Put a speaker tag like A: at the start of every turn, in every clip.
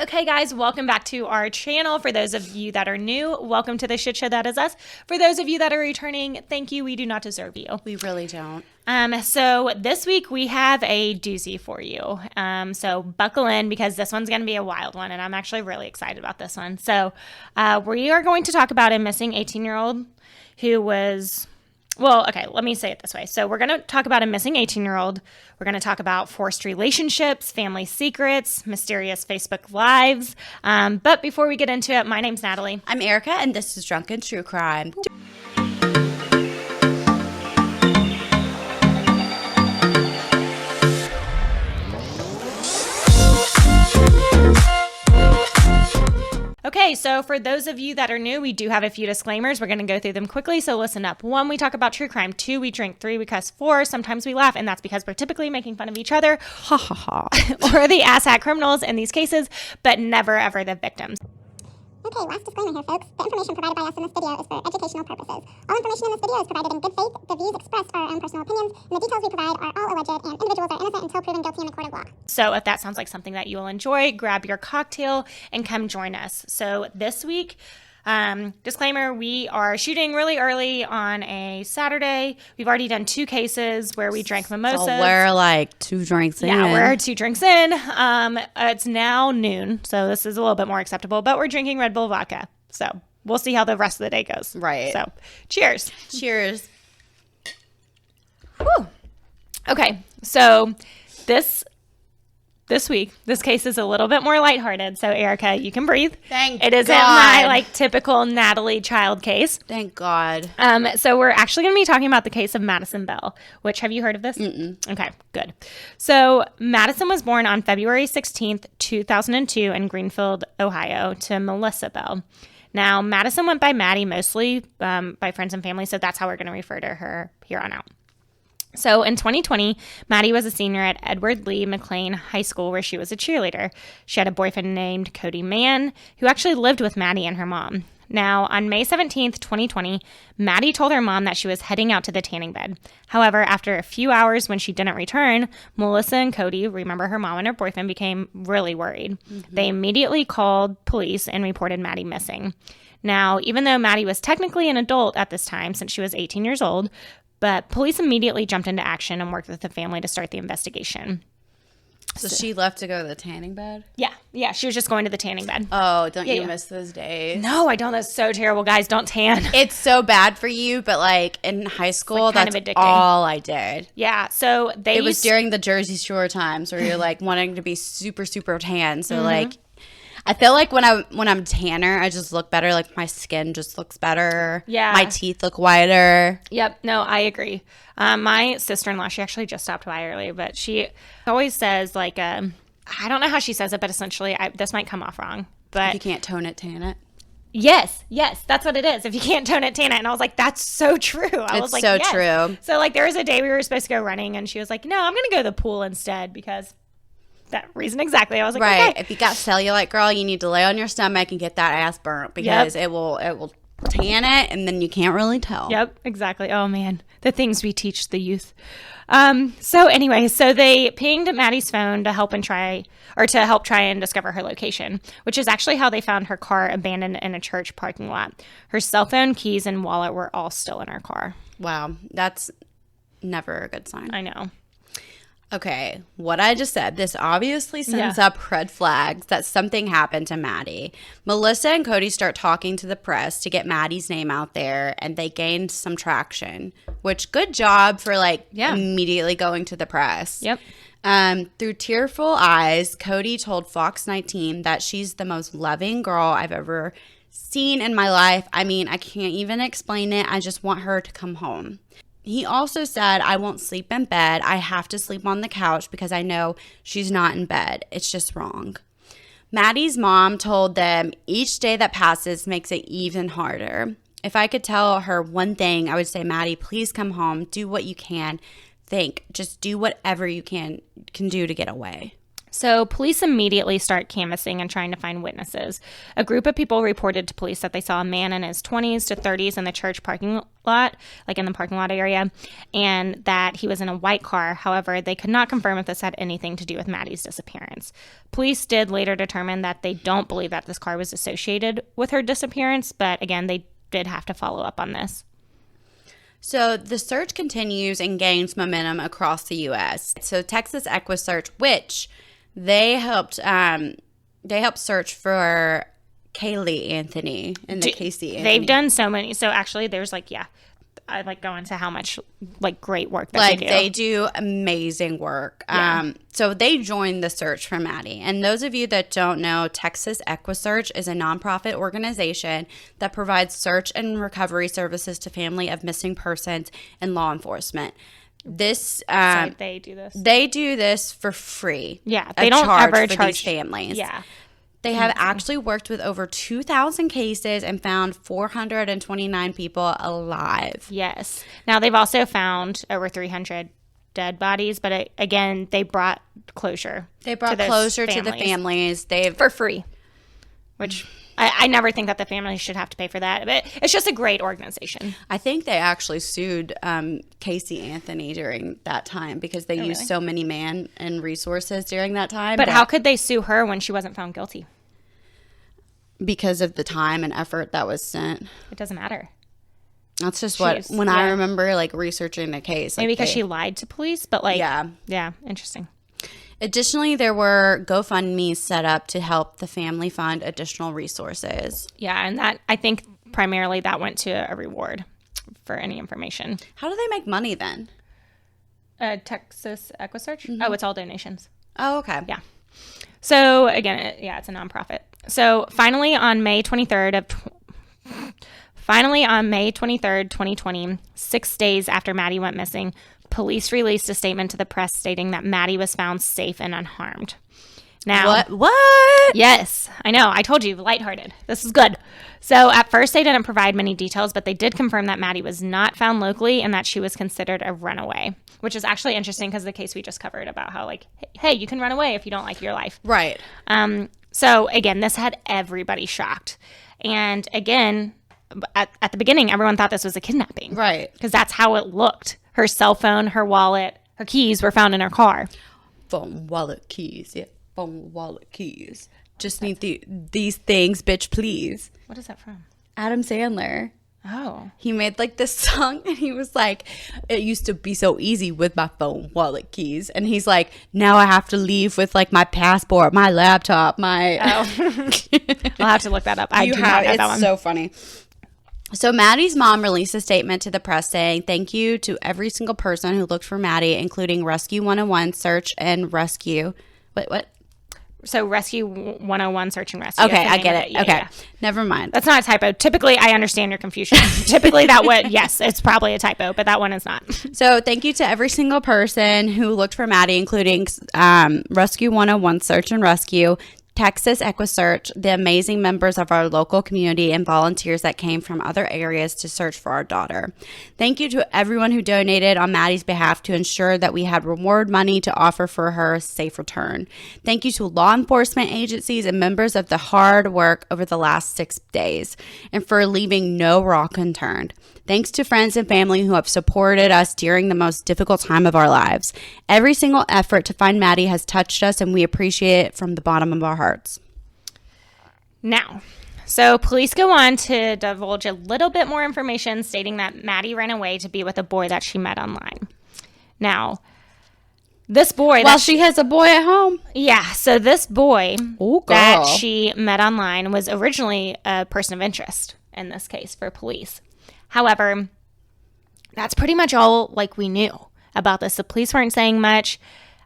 A: Okay, guys, welcome back to our channel. For those of you that are new, welcome to the shit show that is us. For those of you that are returning, thank you. We do not deserve you.
B: We really don't.
A: So this week we have a doozy for you. So buckle in because this one's going to be a wild one, and I'm actually really excited about this one. So we are going to talk about a missing 18-year-old who was... Well, okay, let me say it this way. So we're going to talk about a missing 18-year-old. We're going to talk about forced relationships, family secrets, mysterious Facebook lives. But before we get into it, my name's Natalie.
B: I'm Erika, and this is Drunken True Crime.
A: Okay, so for those of you that are new, we do have a few disclaimers. We're going to go through them quickly, so listen up. 1, we talk about true crime. 2, we drink. 3, we cuss. 4, sometimes we laugh, and that's because we're typically making fun of each other, ha ha ha, or the asshat criminals in these cases, but never ever the victims.
C: Okay, last disclaimer here, folks. The information provided by us in this video is for educational purposes. All information in this video is provided in good faith. The views expressed are our own personal opinions, and the details we provide are all alleged, and individuals are innocent until proven guilty in the court of law.
A: So if that sounds like something that you will enjoy, grab your cocktail and come join us. So this week, disclaimer, we are shooting really early on a Saturday. We've already done 2 cases where we drank mimosas.
B: So we're like 2 drinks in.
A: Yeah, we're 2 drinks in. It's now noon, so this is a little bit more acceptable, but we're drinking Redbull vodka. So we'll see how the rest of the day goes.
B: Right.
A: So cheers.
B: Cheers.
A: Whew. Okay, so this week, this case is a little bit more lighthearted. So, Erika, you can breathe.
B: Thank
A: It isn't
B: God.
A: my typical Natalie child case.
B: Thank God.
A: So we're actually going to be talking about the case of Madison Bell, which, have you heard of this?
B: Mm-mm.
A: Okay, good. So Madison was born on February 16th, 2002 in Greenfield, Ohio, to Melissa Bell. Now, Madison went by Maddie mostly by friends and family, so that's how we're going to refer to her here on out. So in 2020, Maddie was a senior at Edward Lee McLean High School where she was a cheerleader. She had a boyfriend named Cody Mann who actually lived with Maddie and her mom. Now, on May 17th, 2020, Maddie told her mom that she was heading out to the tanning bed. However, after a few hours when she didn't return, Melissa and Cody, remember her mom and her boyfriend, became really worried. Mm-hmm. They immediately called police and reported Maddie missing. Now, even though Maddie was technically an adult at this time since she was 18 years old, but police immediately jumped into action and worked with the family to start the investigation.
B: So she left to go to the tanning bed?
A: Yeah, she was just going to the tanning bed.
B: Oh, don't you miss those days?
A: No, I don't. That's so terrible. Guys, don't tan.
B: It's so bad for you, but like in high school,
A: like
B: that's all I did.
A: Yeah, so
B: it was during the Jersey Shore times where you're like wanting to be super, super tan. So like, I feel like when I'm tanner, I just look better. Like my skin just looks better.
A: Yeah.
B: My teeth look whiter.
A: Yep. No, I agree. My sister-in-law, she actually just stopped by earlier, but she always says like, I don't know how she says it, but essentially this might come off wrong. But
B: if you can't tone it, tan it.
A: Yes, that's what it is. If you can't tone it, tan it. And I was like, that's so true.
B: It's so true.
A: So like there was a day we were supposed to go running and she was like, no, I'm going to go to the pool instead because that reason exactly. I was like,
B: right.
A: Okay.
B: If you got cellulite, girl, you need to lay on your stomach and get that ass burnt because it will tan it and then you can't really tell.
A: Yep, exactly. Oh man, the things we teach the youth. So anyway, so they pinged Maddie's phone to help try and discover her location, which is actually how they found her car abandoned in a church parking lot. Her cell phone, keys, and wallet were all still in her car.
B: Wow, that's never a good sign.
A: I know.
B: Okay, what I just said, this obviously sends up red flags that something happened to Maddie. Melissa and Cody start talking to the press to get Maddie's name out there, and they gained some traction, which good job for immediately going to the press.
A: Yep.
B: Through tearful eyes, Cody told Fox 19 that she's the most loving girl I've ever seen in my life. I mean, I can't even explain it. I just want her to come home. He also said, I won't sleep in bed. I have to sleep on the couch because I know she's not in bed. It's just wrong. Maddie's mom told them each day that passes makes it even harder. If I could tell her one thing, I would say, Maddie, please come home. Do what you can. Just do whatever you can do to get away.
A: So police immediately start canvassing and trying to find witnesses. A group of people reported to police that they saw a man in his 20s to 30s in the church parking lot, like in the parking lot area, and that he was in a white car. However, they could not confirm if this had anything to do with Maddie's disappearance. Police did later determine that they don't believe that this car was associated with her disappearance, but again, they did have to follow up on this.
B: So the search continues and gains momentum across the U.S. So Texas EquiSearch, which they helped search for Kaylee Anthony and the Casey Anthony.
A: They've done so many. So actually, there's I go into how much great work that they do.
B: They do amazing work.
A: Yeah.
B: So they joined the search for Maddie. And those of you that don't know, Texas EquiSearch is a nonprofit organization that provides search and recovery services to family of missing persons and law enforcement. This
A: So they do this.
B: They do this for free.
A: Yeah, they don't ever charge
B: these families.
A: Yeah.
B: They have actually worked with over 2,000 cases and found 429 people alive.
A: Yes. Now, they've also found over 300 dead bodies, but again, they brought closure.
B: They brought closure to the families.
A: For free, which I never think that the families should have to pay for that, but it's just a great organization.
B: I think they actually sued Casey Anthony during that time because they used so many man and resources during that time.
A: But how could they sue her when she wasn't found guilty?
B: Because of the time and effort that was sent.
A: It doesn't matter.
B: That's just when I remember researching the case.
A: Maybe because she lied to police, but yeah, interesting.
B: Additionally, there were GoFundMes set up to help the family fund additional resources.
A: Yeah, and that I think primarily that went to a reward for any information.
B: How do they make money then?
A: Texas EquiSearch? Mm-hmm. Oh, it's all donations.
B: Oh, okay.
A: Yeah. So again, it's a nonprofit. So finally on May 23rd, 2020, 6 days after Maddie went missing, police released a statement to the press stating that Maddie was found safe and unharmed. Now,
B: what?
A: Yes, I know. I told you, lighthearted. This is good. So at first, they didn't provide many details, but they did confirm that Maddie was not found locally and that she was considered a runaway, which is actually interesting because the case we just covered about how, hey, you can run away if you don't like your life.
B: Right.
A: So again, this had everybody shocked. And again, at the beginning, everyone thought this was a kidnapping.
B: Right.
A: Because that's how it looked. Her cell phone, her wallet, her keys were found in her car.
B: Phone, wallet, keys. Yeah. Phone, wallet, keys. Just need these things, bitch, please.
A: What is that from?
B: Adam Sandler.
A: Oh.
B: He made this song and he was like, it used to be so easy with my phone, wallet, keys. And he's like, now I have to leave with my passport, my laptop, my...
A: Oh. I'll have to look that up. I do not know that one.
B: It's so funny. So Maddie's mom released a statement to the press saying, thank you to every single person who looked for Maddie, including Rescue 101, Search and Rescue. What?
A: So Rescue 101, Search and Rescue.
B: Okay, I get it.
A: Yeah,
B: okay.
A: Yeah.
B: Never mind.
A: That's not a typo. Typically, I understand your confusion. Typically, yes, it's probably a typo, but that one is not.
B: So thank you to every single person who looked for Maddie, including Rescue 101, Search and Rescue, Texas EquiSearch, the amazing members of our local community, and volunteers that came from other areas to search for our daughter. Thank you to everyone who donated on Maddie's behalf to ensure that we had reward money to offer for her safe return. Thank you to law enforcement agencies and members of the hard work over the last 6 days and for leaving no rock unturned. Thanks to friends and family who have supported us during the most difficult time of our lives. Every single effort to find Maddie has touched us, and we appreciate it from the bottom of our hearts.
A: Now, so police go on to divulge a little bit more information stating that Maddie ran away to be with a boy that she met online. Now, this boy...
B: Well, she has a boy at home.
A: Yeah, so this boy
B: Ooh,
A: that she met online was originally a person of interest in this case for police. However, that's pretty much all we knew about this. The police weren't saying much.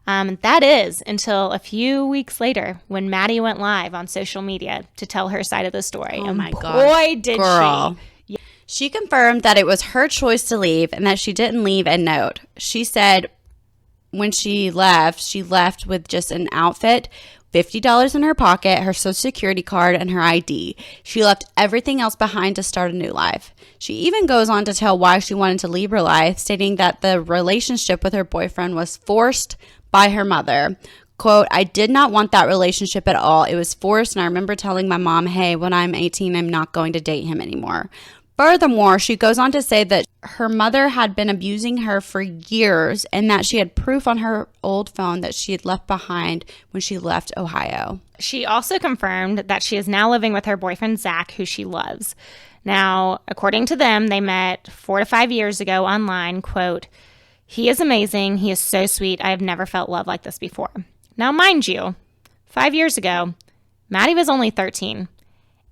A: That is until a few weeks later when Maddie went live on social media to tell her side of the story.
B: Oh, my God.
A: Boy, did
B: Girl.
A: she. Yeah.
B: She confirmed that it was her choice to leave and that she didn't leave a note. She said when she left with just an outfit, $50 in her pocket, her social security card, and her ID. She left everything else behind to start a new life. She even goes on to tell why she wanted to leave her life, stating that the relationship with her boyfriend was forced by her mother. Quote, I did not want that relationship at all. It was forced, and I remember telling my mom, hey, when I'm 18, I'm not going to date him anymore. Furthermore, she goes on to say that her mother had been abusing her for years and that she had proof on her old phone that she had left behind when she left Ohio.
A: She also confirmed that she is now living with her boyfriend, Zach, who she loves. Now, according to them, they met 4 to 5 years ago online. Quote, he is amazing. He is so sweet. I have never felt love like this before. Now, mind you, 5 years ago, Maddie was only 13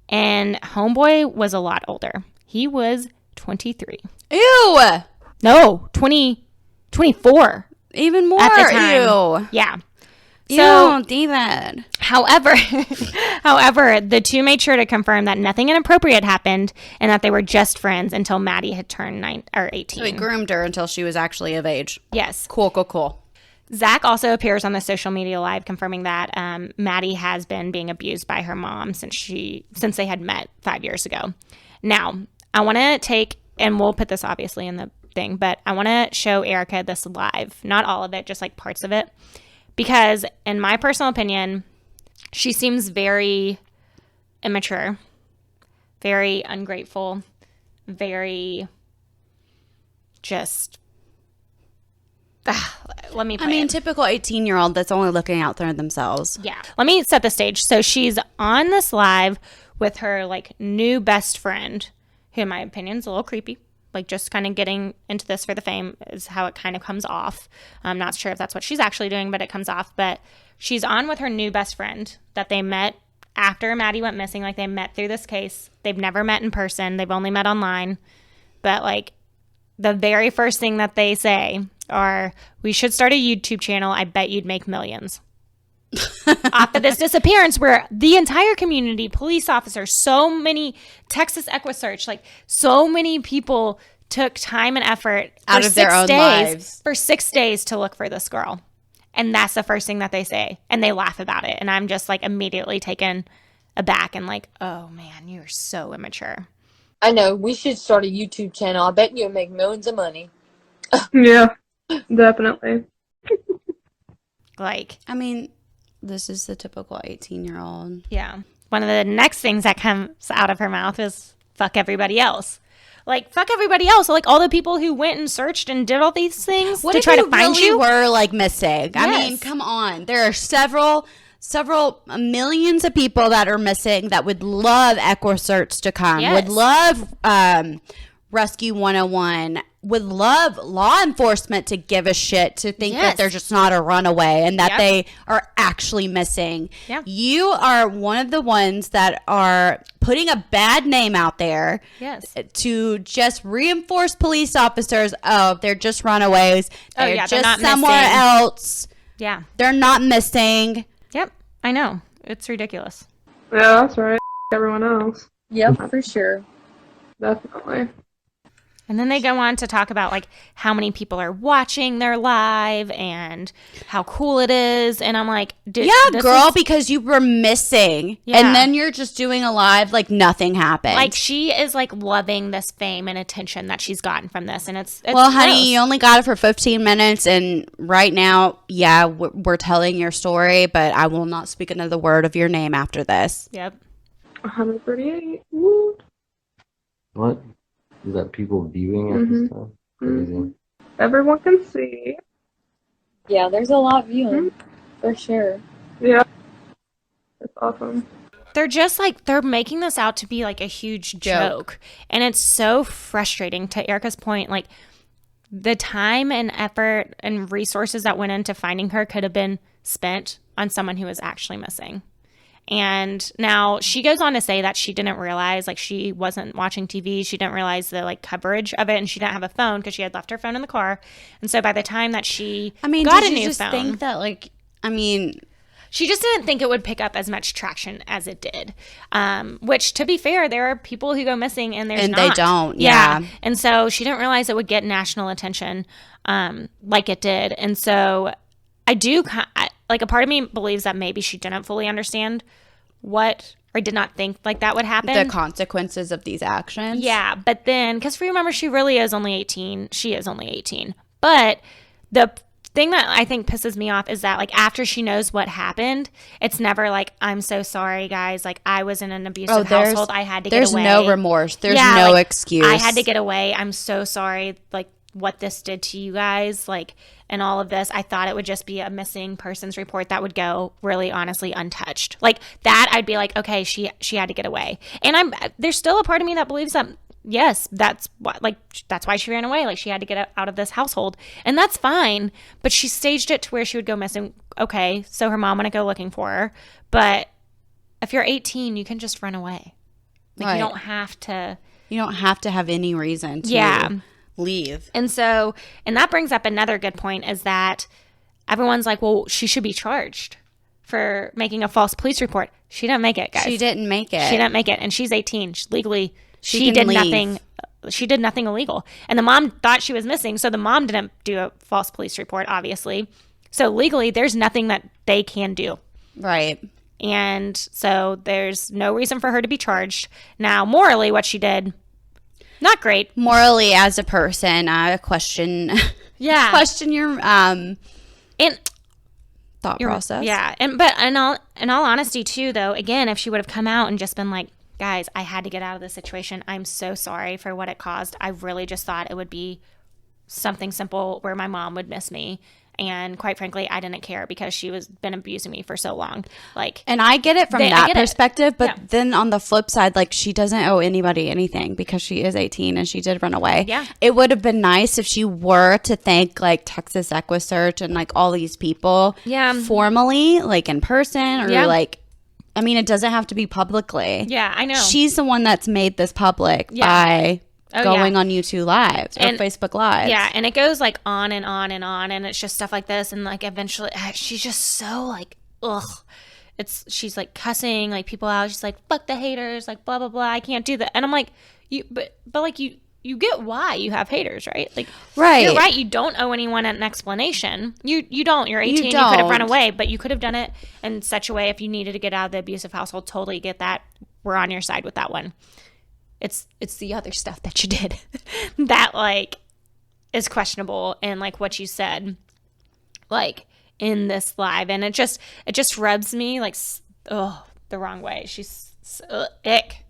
A: and homeboy was a lot older. He was 23.
B: Ew!
A: No, 24.
B: Even more.
A: At the time.
B: Ew.
A: Yeah.
B: So, David.
A: However, the two made sure to confirm that nothing inappropriate happened and that they were just friends until Maddie had turned 18.
B: So he groomed her until she was actually of age.
A: Yes.
B: Cool.
A: Zach also appears on the social media live confirming that Maddie has been being abused by her mom since they had met 5 years ago. Now, I want to take, and we'll put this obviously in the thing, but I want to show Erika this live. Not all of it, just like parts of it. Because in my personal opinion, she seems very immature, very ungrateful, very just... let me play it.
B: Typical 18-year-old that's only looking out for themselves.
A: Yeah. Let me set the stage. So she's on this live with her like new best friend, who in my opinion is a little creepy. Like just kind of getting into this for the fame is how it kind of comes off. I'm not sure if that's what she's actually doing, but it comes off. But she's on with her new best friend that they met after Maddie went missing. Like they met through this case. They've never met in person. They've only met online. But like the very first thing that they say are, we should start a YouTube channel. I bet you'd make millions. After this disappearance where the entire community, police officers, so many, Texas EquiSearch, like so many people took time and effort
B: out of their own lives
A: for 6 days to look for this girl. And that's the first thing that they say. And they laugh about it. And I'm just like immediately taken aback and like, oh man, you're so immature.
D: I know. We should start a YouTube channel. I bet you'll make millions of money.
E: Yeah, definitely.
A: Like,
B: this is the typical 18-year-old.
A: yeah. One of the next things that comes out of her mouth is fuck everybody else. Like, fuck everybody else. So, like, all the people who went and searched and did all these things to try to find you.
B: Were, like, missing?
A: Yes.
B: I mean, come on. There are several millions of people that are missing that would love EquiSearch to come,
A: Yes.
B: would love Rescue 101, would love law enforcement to give a shit, to think
A: Yes.
B: that they're just not a runaway and that
A: Yep.
B: they are actually missing.
A: Yeah.
B: You are one of the ones that are putting a bad name out there.
A: Yes.
B: To just reinforce police officers. Oh, they're just runaways.
A: Oh,
B: They're
A: yeah, they're
B: just
A: not
B: somewhere
A: missing.
B: else.
A: Yeah.
B: They're not missing.
A: Yep. I know. It's ridiculous.
E: Yeah, that's right. Everyone else.
D: Yep, for sure.
E: Definitely.
A: And then they go on to talk about like how many people are watching their live and how cool it is. And I'm like,
B: Yeah, girl, because you were missing.
A: Yeah.
B: And then you're just doing a live like nothing happened.
A: like she is like loving this fame and attention that she's gotten from this. And it's
B: well,
A: gross.
B: honey, you only got it for 15 minutes. And right now, yeah, we're telling your story, but I will not speak another word of your name after this.
A: Yep.
E: 138. Woo.
F: What? Is that people viewing it and stuff? Crazy.
E: Everyone can see.
D: Yeah, there's a lot viewing, for sure.
E: Yeah. It's awesome.
A: They're just like, they're making this out to be like a huge joke. And it's so frustrating, to Erika's point. Like, the time and effort and resources that went into finding her could have been spent on someone who was actually missing. And now she goes on to say that she didn't realize, like, she wasn't watching TV. She didn't realize the like coverage of it, and she didn't have a phone because she had left her phone in the car. And so by the time that she got
B: did
A: a
B: you
A: new
B: just
A: phone,
B: think that
A: she just didn't think it would pick up as much traction as it did. Which, to be fair, there are people who go missing and there's not.
B: they don't. Yeah.
A: And so she didn't realize it would get national attention like it did. And so I do, like, a part of me believes that maybe she didn't fully understand or did not think like that would happen.
B: The consequences of these actions.
A: Yeah. But then, because remember, she really is only 18. She is only 18. But the thing that I think pisses me off is that, like, after she knows what happened, it's never like, I'm so sorry, guys. Like, I was in an abusive household. I had to get away.
B: There's no remorse. There's no
A: like,
B: excuse.
A: I had to get away. I'm so sorry, like, what this did to you guys, like, and all of this. I thought it would just be a missing persons report that would go really honestly untouched. Like, that, I'd be like, okay, she had to get away. And there's still a part of me that believes that, yes, that's why she ran away. Like, she had to get out of this household, and that's fine. But she staged it to where she would go missing. Okay, so her mom wouldn't go looking for her. But if you're 18, you can just run away. Like,
B: right.
A: You don't have to.
B: You don't have to have any reason to leave.
A: And so, and that brings up another good point, is that everyone's like, well, she should be charged for making a false police report. She didn't make it, guys.
B: She didn't make it.
A: She didn't make it, and she's 18. Legally. She
B: can
A: did
B: leave.
A: nothing. She did nothing illegal. And the mom thought she was missing, so the mom didn't do a false police report, obviously. So legally, there's nothing that they can do.
B: Right.
A: And so there's no reason for her to be charged. Now, morally, what she did, not great.
B: Morally, as a person, I question your
A: And
B: thought process.
A: Yeah. But in all honesty, too, though, again, if she would have come out and just been like, guys, I had to get out of this situation. I'm so sorry for what it caused. I really just thought it would be something simple where my mom would miss me. And quite frankly, I didn't care because she was been abusing me for so long. Like,
B: and I get it from that perspective, but then on the flip side, like, she doesn't owe anybody anything because she is 18 and she did run away.
A: Yeah.
B: It would have been nice if she were to thank like Texas EquiSearch and like all these people formally, like in person or like, I mean, it doesn't have to be publicly.
A: Yeah, I know.
B: She's the one that's made this public by going on YouTube Lives or Facebook Lives.
A: Yeah, and it goes like on and on and on, and it's just stuff like this, and like eventually she's just so like, ugh. She's like cussing like people out. She's like, fuck the haters, like blah blah blah. I can't do that. And I'm like, but like you get why you have haters, right? Like,
B: right.
A: You're right. You don't owe anyone an explanation. You don't. You're 18. You could have run away, but you could have done it in such a way if you needed to get out of the abusive household. Totally get that. We're on your side with that one. It's the other stuff that you did that like is questionable, and like what you said, like in this live, and it just rubs me like the wrong way. She's so ick.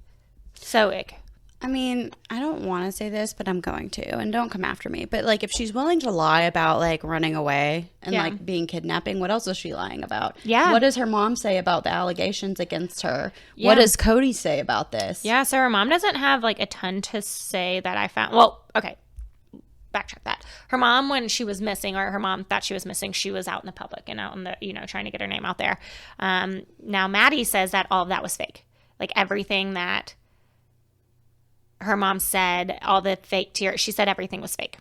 A: I
B: mean, I don't want to say this, but I'm going to, and don't come after me. But like, if she's willing to lie about like running away and like being kidnapping, what else is she lying about?
A: Yeah.
B: What does her mom say about the allegations against her? Yeah. What does Cody say about this?
A: Yeah. So her mom doesn't have like a ton to say that I found. Well, okay. Backtrack that. Her mom, when she was missing, or her mom thought she was missing, she was out in the public and out in the, trying to get her name out there. Now Maddie says that all of that was fake. Like everything that her mom said, all the fake tears, she said everything was fake.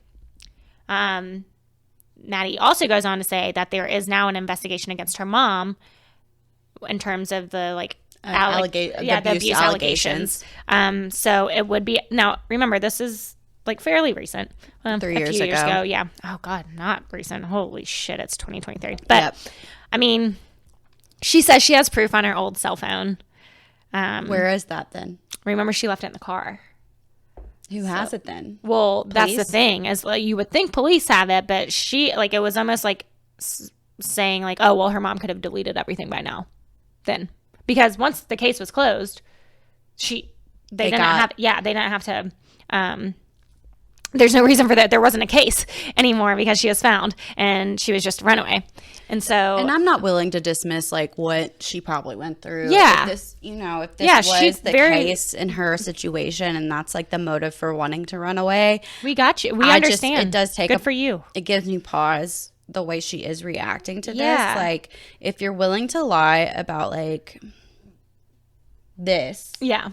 A: Maddie also goes on to say that there is now an investigation against her mom in terms of the like the abuse allegations. So it would be, now remember, this is like fairly recent.
B: 3 years ago.
A: Yeah. Oh God, not recent. Holy shit, it's 2023. But I mean, she says she has proof on her old cell phone.
B: Where is that then?
A: Remember, she left it in the car.
B: Who has it then?
A: Well,
B: Police?
A: That's the thing, is like, you would think police have it, but she, like, it was almost like saying like, oh, well, her mom could have deleted everything by now then, because once the case was closed, they didn't have to there's no reason for that. There wasn't a case anymore because she was found and she was just a runaway. And so, and
B: I'm not willing to dismiss like what she probably went through.
A: Yeah.
B: If this was the case in her situation, and that's like the motive for wanting to run away.
A: We got you. We understand.
B: It does take
A: good for you.
B: It gives me pause the way she is reacting to this. Like, if you're willing to lie about like this.
A: Yeah.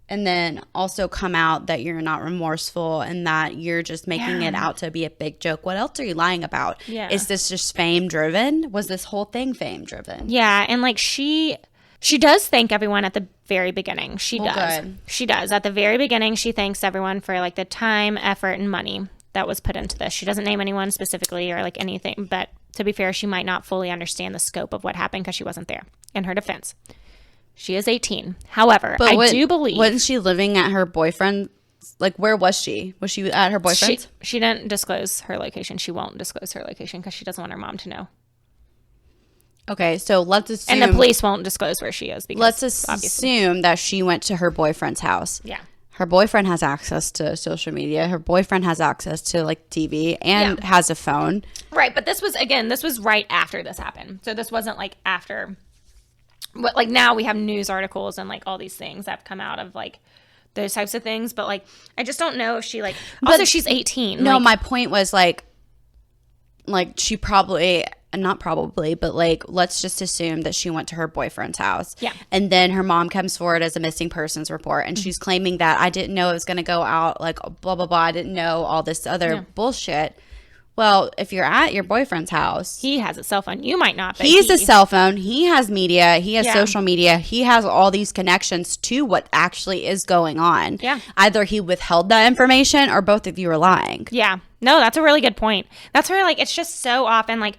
B: And then also come out that you're not remorseful and that you're just making it out to be a big joke. What else are you lying about?
A: Yeah.
B: Is this just fame driven? Was this whole thing fame driven?
A: Yeah. And like she does thank everyone at the very beginning. She does.
B: Good.
A: She does. At the very beginning, she thanks everyone for like the time, effort, and money that was put into this. She doesn't name anyone specifically or like anything. But to be fair, she might not fully understand the scope of what happened because she wasn't there. In her defense. She is 18. However, I do believe...
B: Wasn't she living at her boyfriend's Like, where was she? Was she at her boyfriend's?
A: She didn't disclose her location. She won't disclose her location because she doesn't want her mom to know.
B: Okay, so let's assume.
A: And the police won't disclose where she is. Because
B: Let's assume that she went to her boyfriend's house.
A: Yeah.
B: Her boyfriend has access to social media. Her boyfriend has access to like TV and has a phone.
A: Right, but this was right after this happened. So this wasn't like after. But like now we have news articles and like all these things that have come out of like those types of things. But like I just don't know if she like. Also, she's 18.
B: No,
A: like,
B: my point was like she probably. Not probably, but like, let's just assume that she went to her boyfriend's house.
A: Yeah.
B: And then her mom comes forward as a missing persons report. And she's claiming that I didn't know it was going to go out, like, blah, blah, blah. I didn't know all this other bullshit. Well, if you're at your boyfriend's house.
A: He has a cell phone. You might not. But
B: He's a cell phone. He has media. He has
A: Yeah.
B: social media. He has all these connections to what actually is going on.
A: Yeah.
B: Either he withheld that information or both of you are lying.
A: Yeah. No, that's a really good point. That's where like it's just so often like.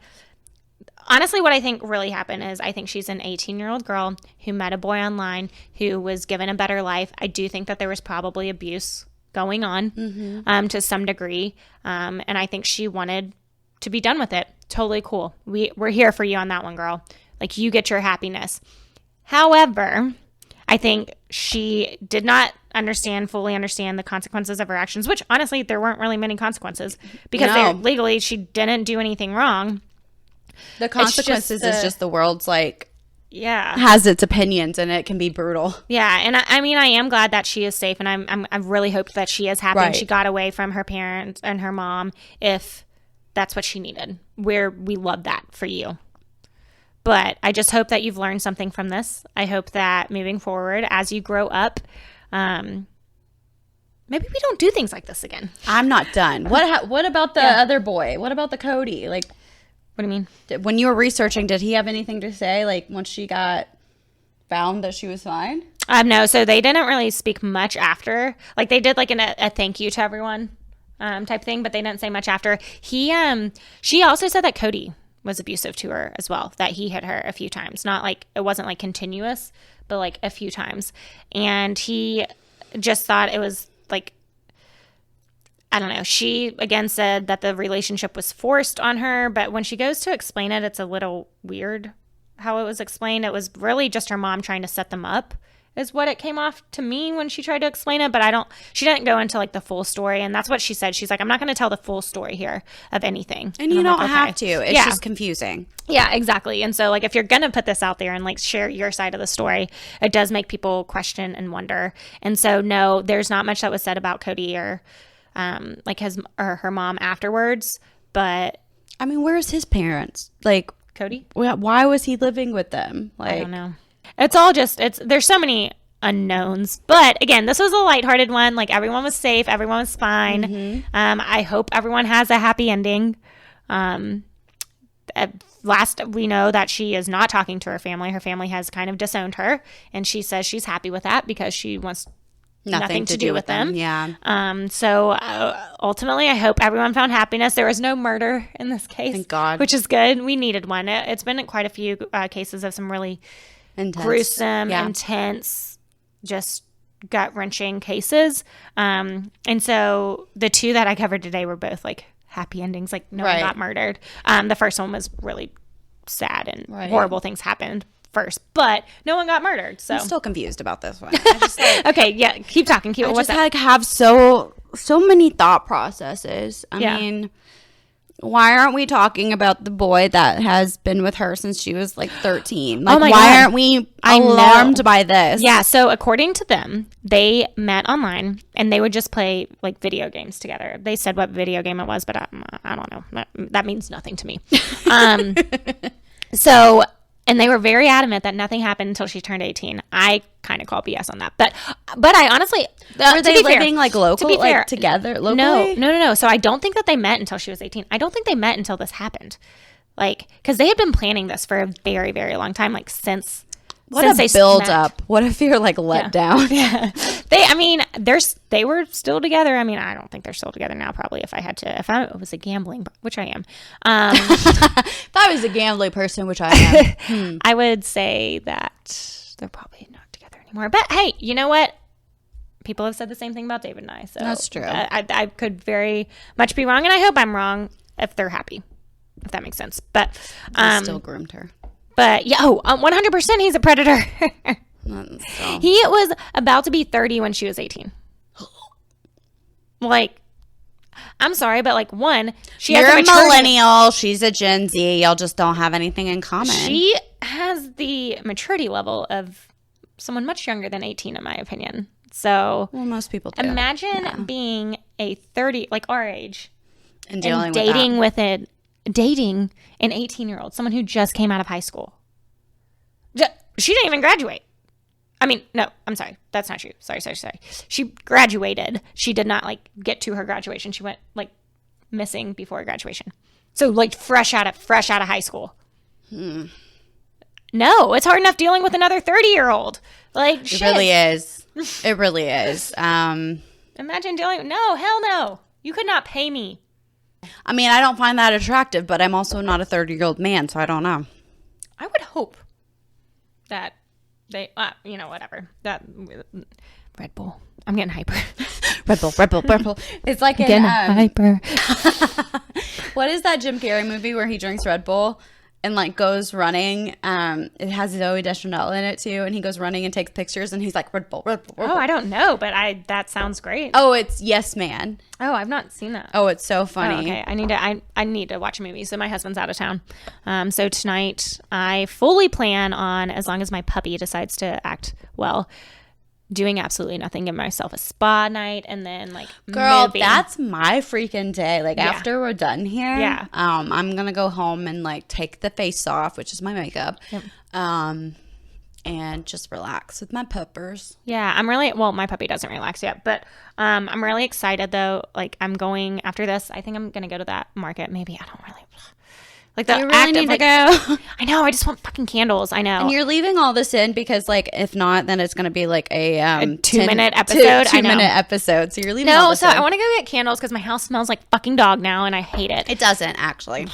A: Honestly, what I think really happened is I think she's an 18-year-old girl who met a boy online who was given a better life. I do think that there was probably abuse going on to some degree. And I think she wanted to be done with it. Totally cool. We're here for you on that one, girl. Like, you get your happiness. However, I think she did not fully understand the consequences of her actions, which honestly, there weren't really many consequences because legally she didn't do anything wrong.
B: The consequences is just the world's like
A: yeah
B: has its opinions and it can be brutal.
A: Yeah, and I mean I am glad that she is safe, and I really hope that she is happy and she got away from her parents and her mom if that's what she needed. We love that for you. But I just hope that you've learned something from this. I hope that moving forward as you grow up, maybe we don't do things like this again.
B: I'm not done. What about the other boy? What about the Cody? Like,
A: what do you mean?
B: When you were researching, did he have anything to say? Like, once she got found that she was fine?
A: No. So they didn't really speak much after. Like, they did like a thank you to everyone type thing, but they didn't say much after. She also said that Cody was abusive to her as well, that he hit her a few times. Not like, it wasn't like continuous, but like a few times. And he just thought it was like, I don't know. She, again, said that the relationship was forced on her, but when she goes to explain it, it's a little weird how it was explained. It was really just her mom trying to set them up is what it came off to me when she tried to explain it, but she didn't go into like the full story, and that's what she said. She's like, I'm not going to tell the full story here of anything.
B: And you don't have to. It's just confusing.
A: Yeah, exactly. And so like if you're going to put this out there and like share your side of the story, it does make people question and wonder. And so no, there's not much that was said about Cody or like his or her mom afterwards, but
B: I mean, where's his parents? Like
A: Cody?
B: Why was he living with them? Like,
A: I don't know. It's all just there's so many unknowns, but again, this was a lighthearted one. Like, everyone was safe, everyone was fine. I hope everyone has a happy ending. At last we know that she is not talking to her family. Her family has kind of disowned her, and she says she's happy with that because she wants nothing to do with them.
B: Yeah.
A: So ultimately, I hope everyone found happiness. There was no murder in this case.
B: Thank God.
A: Which is good. We needed one. It's been in quite a few cases of some really gruesome, intense, just gut-wrenching cases. And so the two that I covered today were both like happy endings. Like, no one got murdered. The first one was really sad and horrible things happened first, but no one got murdered. So
B: I'm still confused about this one. I just,
A: okay, yeah, keep talking.
B: I just have so many thought processes. I mean, why aren't we talking about the boy that has been with her since she was like 13? Like, why aren't we alarmed by this?
A: Yeah, so according to them, they met online and they would just play like video games together. They said what video game it was, but I don't know. That means nothing to me. So, and they were very adamant that nothing happened until she turned 18. I kind of call BS on that. But I honestly...
B: Were they living like local, to be fair, like together locally?
A: No. So I don't think that they met until she was 18. I don't think they met until this happened. Like, because they had been planning this for a very, very long time, like since...
B: What a build up. What if you're like let down?
A: Yeah. They were still together. I mean, I don't think there still together now, probably, if I was a gambling, which I am.
B: If I was a gambling person, which I am.
A: I would say that they're probably not together anymore. But hey, you know what? people have said the same thing about David and I. So
B: That's true.
A: I could very much be wrong, and I hope I'm wrong if they're happy, if that makes sense. But
B: He still groomed her.
A: But yeah, 100% he's a predator. He was about to be 30 when she was 18. Like, I'm sorry, but like, one,
B: You're a millennial. She's a Gen Z. Y'all just don't have anything in common.
A: She has the maturity level of someone much younger than 18, in my opinion. So,
B: well, most people do.
A: Imagine being a 30, like our age,
B: and dealing
A: dating with an 18-year-old, someone who just came out of high school. She didn't even graduate. I mean, no, I'm sorry. That's not true. Sorry. She graduated. She did not like get to her graduation. She went like missing before graduation. So like fresh out of high school. No, it's hard enough dealing with another 30-year-old. Like,
B: it really is. It really is.
A: Imagine dealing. No, hell no. You could not pay me.
B: I mean, I don't find that attractive, but I'm also not a 30-year-old man, so I don't know.
A: I would hope that they, whatever. That Red Bull. I'm getting hyper.
B: Red Bull. It's like
A: getting hyper.
B: What is that Jim Carrey movie where he drinks Red Bull and like goes running? It has Zoe Deschanel in it too, and he goes running and takes pictures, and he's like Red Bull.
A: Oh, I don't know, but that sounds great.
B: Oh, it's Yes Man.
A: Oh, I've not seen that.
B: Oh, it's so funny.
A: Oh, okay, I need to watch a movie. So my husband's out of town. So tonight I fully plan on, as long as my puppy decides to act well, doing absolutely nothing, give myself a spa night, and then like
B: girl,
A: moving.
B: That's my freaking day. Like after we're done here, I'm gonna go home and like take the face off, which is my makeup, and just relax with my puppers.
A: Yeah, I'm really my puppy doesn't relax yet, but I'm really excited though. Like I'm going after this. I think I'm gonna go to that market. Maybe I don't really. Like the
B: you really need to go.
A: I know. I just want fucking candles. I know.
B: And you're leaving all this in because, like, if not, then it's going to be like a
A: 2-minute episode.
B: 2-minute episode. So you're leaving.
A: No,
B: all this
A: so
B: in.
A: I want to go get candles because my house smells like fucking dog now, and I hate it.
B: It doesn't actually.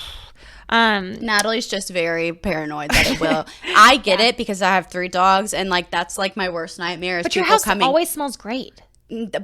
B: Natalie's just very paranoid that it will. I get it because I have 3 dogs, and like that's like my worst nightmare. Is
A: but your
B: people
A: house
B: coming.
A: always smells great.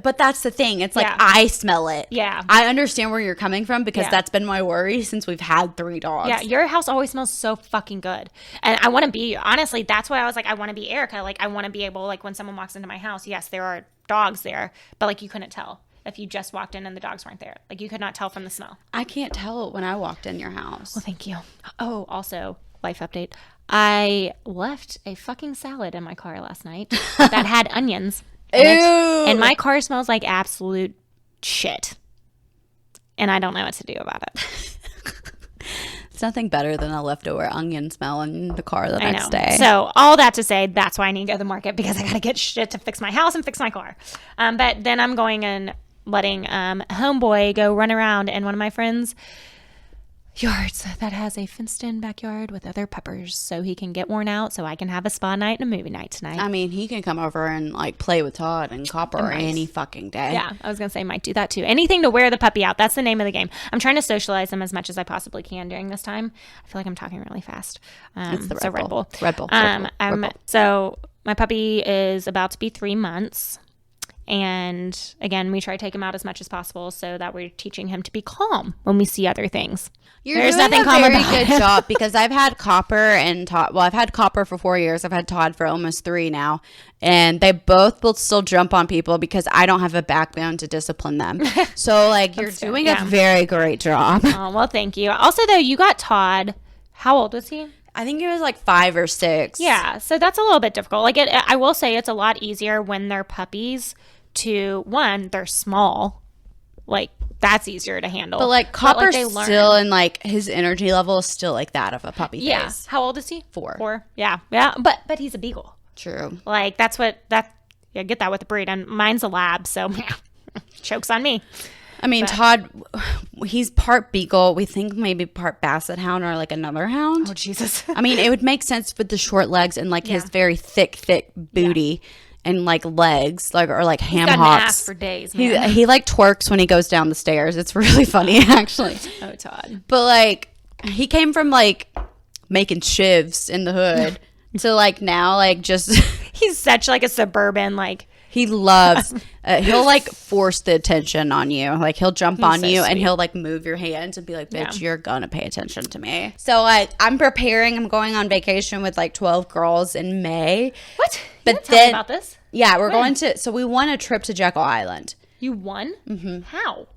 B: But that's the thing. It's like I smell it.
A: Yeah.
B: I understand where you're coming from because that's been my worry since we've had 3 dogs.
A: Yeah, your house always smells so fucking good. And I want to be, honestly, that's why I was like, I want to be Erika. Like, I want to be able, like, when someone walks into my house, yes, there are dogs there, but, like, you couldn't tell if you just walked in and the dogs weren't there. Like, you could not tell from the smell.
B: I can't tell when I walked in your house.
A: Well, thank you. Oh, also, life update. I left a fucking salad in my car last night that had onions. And my car smells like absolute shit. And I don't know what to do about it.
B: It's nothing better than a leftover onion smell in the car the next day.
A: So all that to say, that's why I need to go to the market because I got to get shit to fix my house and fix my car. But then I'm going and letting homeboy go run around in one of my friends' yards that has a fenced-in backyard with other puppers so he can get worn out so I can have a spa night and a movie night tonight.
B: I mean, he can come over and like play with Todd and Copper any fucking day.
A: Yeah, I was going to say might do that too. Anything to wear the puppy out. That's the name of the game. I'm trying to socialize him as much as I possibly can during this time. I feel like I'm talking really fast.
B: It's the
A: Red Bull.
B: Red Bull.
A: So my puppy is about to be 3 months. And again, we try to take him out as much as possible so that we're teaching him to be calm when we see other things.
B: There's nothing calm about it. You're doing a very good job because I've had Copper and Todd. Well, I've had Copper for 4 years. I've had Todd for almost 3 now. And they both will still jump on people because I don't have a backbone to discipline them. So, like, you're doing a very great job.
A: Oh, well, thank you. Also, though, you got Todd. How old was he?
B: I think he was like 5 or 6.
A: Yeah, so that's a little bit difficult. Like, I will say it's a lot easier when they're puppies to, one, they're small. Like, that's easier to handle.
B: But like Copper's still in like his energy level is still like that of a puppy face.
A: How old is he?
B: 4.
A: 4. Yeah. But he's a beagle.
B: True.
A: Like get that with the breed. And mine's a lab, so chokes on me.
B: I mean, Todd, he's part beagle. We think maybe part basset hound or like another hound.
A: Oh Jesus.
B: I mean, it would make sense with the short legs and like his very thick booty. Yeah. And like legs, like or like ham hocks.
A: An ass for days. Man.
B: He like twerks when he goes down the stairs. It's really funny, actually.
A: Oh, Todd.
B: But like, he came from like making shivs in the hood to like now like just.
A: He's such like a suburban like
B: He loves, he'll like force the attention on you. Like he'll jump on
A: so
B: you and
A: sweet.
B: he'll like move your hands and be like, bitch,
A: Yeah.
B: you're going to pay attention to me. So like I'm preparing. I'm going on vacation with like 12 girls in May.
A: What?
B: But
A: You didn't tell me
B: then-
A: about this.
B: Yeah, we're going to, so we won a trip to Jekyll Island.
A: You won? Mm-hmm. How?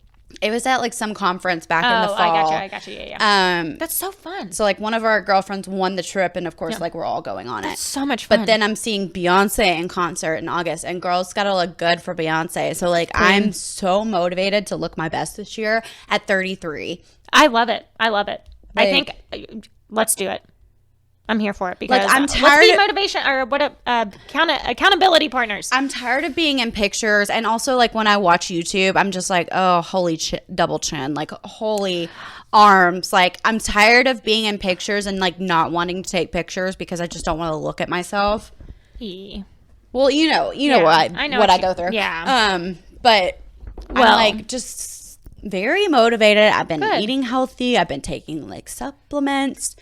B: It was at like some conference back in the
A: Oh,
B: fall.
A: I got you. Yeah. That's so fun.
B: So like one of our girlfriends won the trip and of course like we're all going on it.
A: So much fun.
B: But then I'm seeing Beyonce in concert in August, and girls gotta look good for Beyonce. So like I'm so motivated to look my best this year at 33.
A: I love it. I
B: Like-
A: think let's do it. I'm here for it because
B: Like, I'm
A: let's
B: tired
A: be
B: of-
A: motivation or accountability partners.
B: I'm tired of being in pictures, and also like when I watch YouTube, I'm just like, oh, holy double chin, like holy arms. Like I'm tired of being in pictures and like not wanting to take pictures because I just don't want to look at myself. Well, you know what
A: I know
B: what
A: what
B: I
A: you-
B: go through.
A: yeah.
B: But
A: Well-
B: I'm like just very motivated. I've been
A: Good.
B: eating healthy. I've been taking like supplements.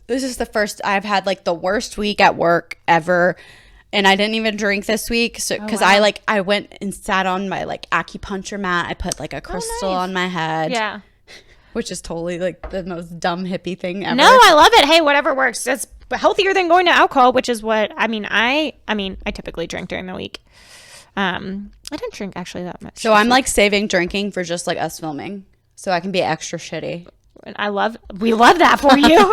B: This is the first I've had like the worst week at work ever. And I didn't even drink this week. So, cause I went and sat on my like acupuncture mat. I put like a crystal on my head.
A: Yeah.
B: Which is totally like the most dumb hippie thing ever.
A: No, I love it. Hey, whatever works. It's healthier than going to alcohol, which is what I mean. I typically drink during the week. I don't drink actually that much.
B: So I'm like saving drinking for just like us filming. So I can be extra shitty.
A: We love that for you.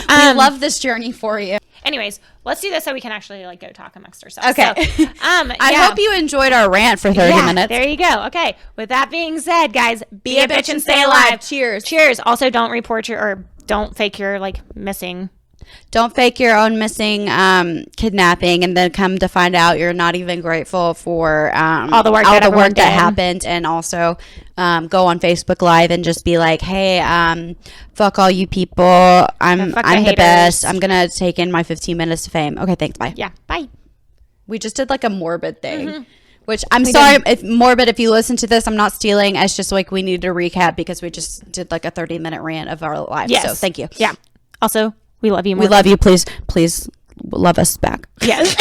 B: We love this journey for you.
A: Anyways, let's do this so we can actually like go talk amongst ourselves.
B: Okay.
A: So,
B: I hope you enjoyed our rant for 30 minutes.
A: There you go. Okay. With that being said, guys,
B: Be a bitch and stay alive. Cheers.
A: Cheers. Also, don't report don't fake your like missing.
B: Don't fake your own missing kidnapping and then come to find out you're not even grateful for
A: All the work that everyone did.
B: happened. And also go on Facebook Live and just be like, hey, fuck all you people. I'm
A: fuck the
B: the
A: haters.
B: best. I'm going to take in my 15 minutes of fame. Okay, thanks. Bye.
A: Yeah. Bye.
B: We just did like a morbid thing. Which I'm sorry, if morbid, if you listen to this, I'm not stealing. It's just like we need to recap because we just did like a 30-minute rant of our lives.
A: Yes.
B: So thank you.
A: Yeah. Also, we love you.
B: We love you. Please love us back.
A: Yes.